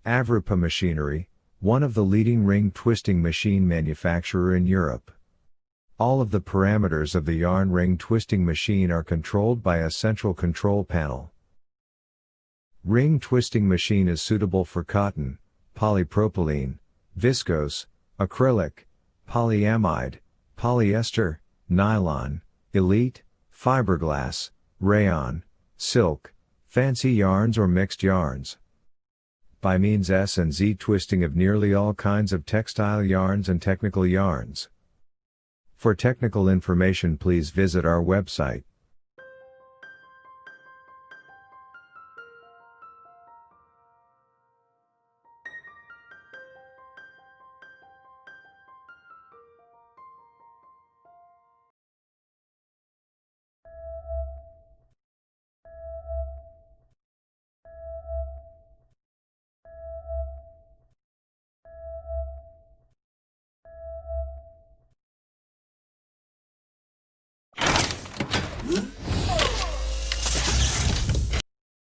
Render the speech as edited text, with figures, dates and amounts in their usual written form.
Avripa Machinery, one of the leading ring twisting machine manufacturer in Europe. All of the parameters of the yarn ring twisting machine are controlled by a central control panel. Ring twisting machine is suitable for cotton, polypropylene, viscose, acrylic, polyamide, polyester, nylon, elite, fiberglass, rayon, silk, fancy yarns or mixed yarns. By means S&Z twisting of nearly all kinds of textile yarns and technical yarns. For technical information please visit our website.